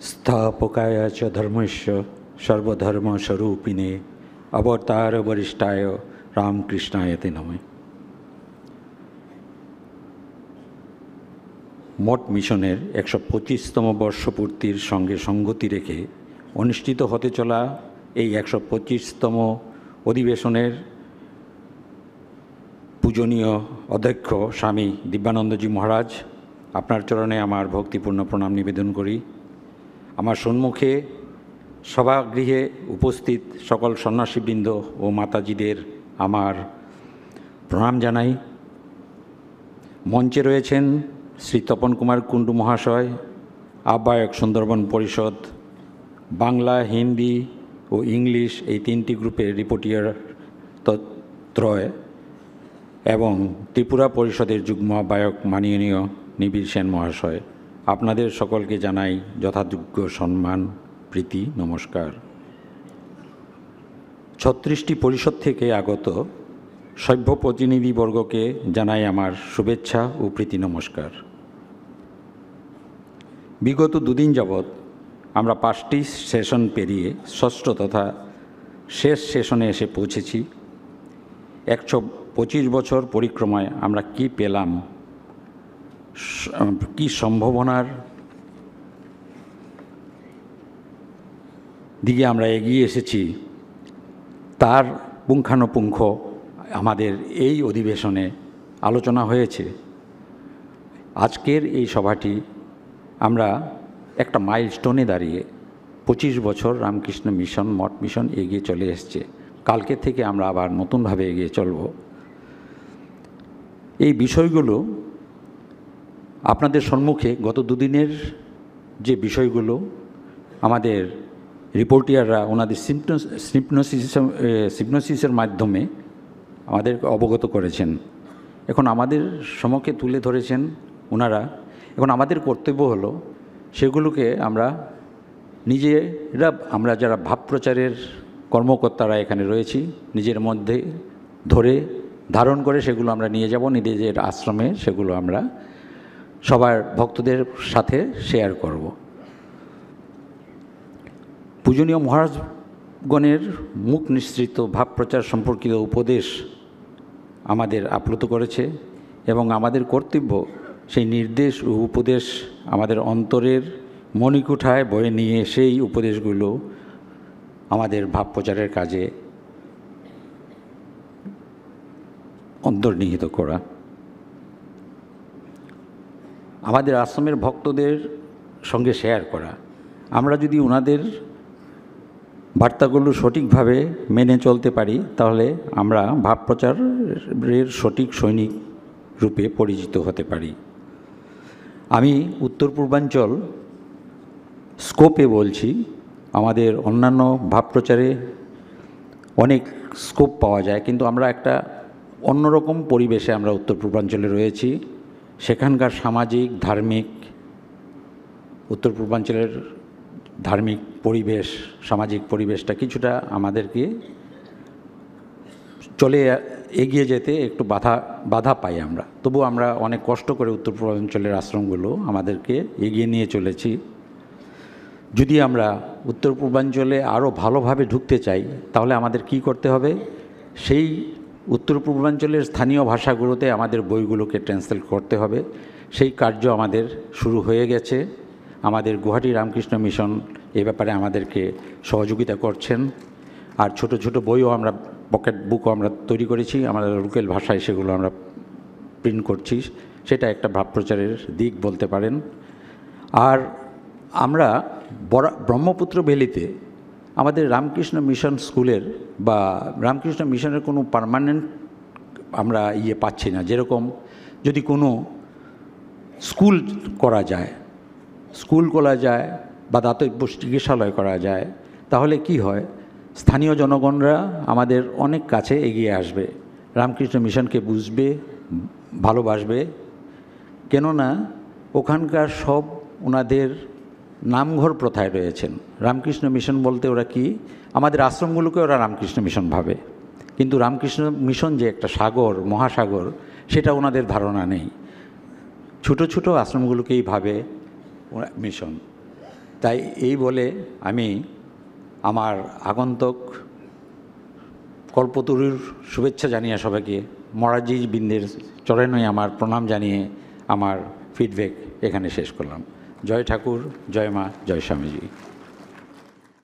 स्थापकाय च धर्मस्य सर्वधर्मस्वरूपिणे अवतार वरिष्ठाय रामकृष्णाय ते नमः। মঠ মিশনের 125তম বর্ষপূর্তির সঙ্গে সঙ্গতি রেখে অনুষ্ঠিত হতে চলা এই 125তম অধিবেশনের পূজনীয় অধ্যক্ষ স্বামী দিব্যানন্দজি মহারাজ, আপনার চরণে আমার ভক্তিপূর্ণ প্রণাম নিবেদন করি। আমার সম্মুখে সভাগৃহে উপস্থিত সকল সন্ন্যাসীবৃন্দ ও মাতাজিদের আমার প্রণাম জানাই। মঞ্চে রয়েছেন শ্রী তপন কুমার কুণ্ডু মহাশয়, আহ্বায়ক সুন্দরবন পরিষদ, বাংলা, হিন্দি ও ইংলিশ এই তিনটি গ্রুপের রিপোর্টিয়ার ত্রয়, এবং ত্রিপুরা পরিষদের যুগ্ম আহ্বায়ক মাননীয় নিবিড় সেন মহাশয়। আপনাদের সকলকে জানাই যথাযোগ্য সম্মান, প্রীতি, নমস্কার। 36টি পরিষদ থেকে আগত সভ্য প্রতিনিধিবর্গকে জানাই আমার শুভেচ্ছা ও প্রীতি নমস্কার। বিগত দুদিন যাবৎ আমরা 5টি সেশন পেরিয়ে ষষ্ঠ তথা শেষ সেশনে এসে পৌঁছেছি। 125 বছর পরিক্রমায় আমরা কি পেলাম, কি সম্ভাবনার দিকে আমরা এগিয়ে এসেছি, তার পুঙ্খানুপুঙ্খ আমাদের এই অধিবেশনে আলোচনা হয়েছে। আজকের এই সভাটি আমরা একটা মাইলস্টোনে দাঁড়িয়ে 25 বছর রামকৃষ্ণ মিশন, মঠ মিশন এগিয়ে চলে এসছে। কালকে থেকে আমরা আবার নতুনভাবে এগিয়ে চলব। এই বিষয়গুলো আপনাদের সম্মুখে গত দুদিনের যে বিষয়গুলো আমাদের রিপোর্টিয়াররা ওনাদের সিপনোসিসের মাধ্যমে আমাদের অবগত করেছেন, এখন আমাদের সম্মুখে তুলে ধরেছেন ওনারা। এখন আমাদের কর্তব্য হলো সেগুলোকে আমরা নিজেরা, আমরা যারা ভাব প্রচারের কর্মকর্তারা এখানে রয়েছি, নিজের মধ্যে ধারণ করে সেগুলো আমরা নিয়ে যাব নিজেদের আশ্রমে, সেগুলো আমরা সবার ভক্তদের সাথে শেয়ার করব। পূজনীয় মহারাজগণের মুখ নিঃসৃত ভাব প্রচার সম্পর্কিত উপদেশ আমাদের আপ্লুত করেছে, এবং আমাদের কর্তব্য সেই নির্দেশ ও উপদেশ আমাদের অন্তরের মণিকুঠায় বয়ে নিয়ে সেই উপদেশগুলো আমাদের ভাব প্রচারের কাজে অন্তর্নিহিত করা। আমাদের আশ্রমের ভক্তদের সঙ্গে শেয়ার করা। আমরা যদি ওনাদের বার্তাগুলো সঠিকভাবে মেনে চলতে পারি, তাহলে আমরা ভাব প্রচারের সঠিক সৈনিক রূপে পরিচিত হতে পারি। আমি উত্তর পূর্বাঞ্চল স্কোপে বলছি, আমাদের অন্যান্য ভাব প্রচারে অনেক স্কোপ পাওয়া যায়, কিন্তু আমরা একটা অন্যরকম পরিবেশে আমরা উত্তর পূর্বাঞ্চলে রয়েছি। সেখানকার সামাজিক, ধার্মিক, উত্তর পূর্বাঞ্চলের ধার্মিক পরিবেশ, সামাজিক পরিবেশটা কিছুটা আমাদেরকে এগিয়ে যেতে একটু বাধা পাই আমরা। তবু আমরা অনেক কষ্ট করে উত্তর পূর্বাঞ্চলের আশ্রমগুলো আমাদেরকে এগিয়ে নিয়ে চলেছি। যদি আমরা উত্তর পূর্বাঞ্চলে আরও ভালোভাবে ঢুকতে চাই, তাহলে আমাদের কি করতে হবে? সেই উত্তর পূর্বাঞ্চলের স্থানীয় ভাষাগুলোতে আমাদের বইগুলোকে ট্রান্সলেট করতে হবে। সেই কার্য আমাদের শুরু হয়ে গেছে। আমাদের গুয়াহাটি রামকৃষ্ণ মিশন এ ব্যাপারে আমাদেরকে সহযোগিতা করছেন। আর ছোট ছোট বইও আমরা, পকেট বুকও আমরা তৈরি করেছি, আমাদের লোকাল ভাষায় সেগুলো আমরা প্রিন্ট করছি। সেটা একটা ভাব প্রচারের দিক বলতে পারেন। আর আমরা ব্রহ্মপুত্র ভ্যালিতে আমাদের রামকৃষ্ণ মিশন স্কুলের বা রামকৃষ্ণ মিশনের কোনো পার্মানেন্ট আমরা পাচ্ছি না। যেরকম যদি কোনো স্কুল করা যায় বা দাতব্য চিকিৎসালয় করা যায়, তাহলে কি হয়? স্থানীয় জনগণরা আমাদের অনেক কাছে এগিয়ে আসবে, রামকৃষ্ণ মিশনকে বুঝবে, ভালোবাসবে। কেননা ওখানকার সব ওনাদের নামঘর প্রথায় রয়েছেন। রামকৃষ্ণ মিশন বলতে ওরা কি, আমাদের আশ্রমগুলোকে ওরা রামকৃষ্ণ মিশন ভাবে, কিন্তু রামকৃষ্ণ মিশন যে একটা সাগর, মহাসাগর, সেটা ওনাদের ধারণা নেই। ছোট ছোট আশ্রমগুলোকেই ভাবে মিশন। তাই এই বলে আমি আমার আগন্তুক কল্পতরুর শুভেচ্ছা জানিয়ে সবাইকে মরাজি বৃন্দের চরণে আমার প্রণাম জানিয়ে আমার ফিডব্যাক এখানে শেষ করলাম। জয় ঠাকুর, জয় মা, জয় স্বামীজি।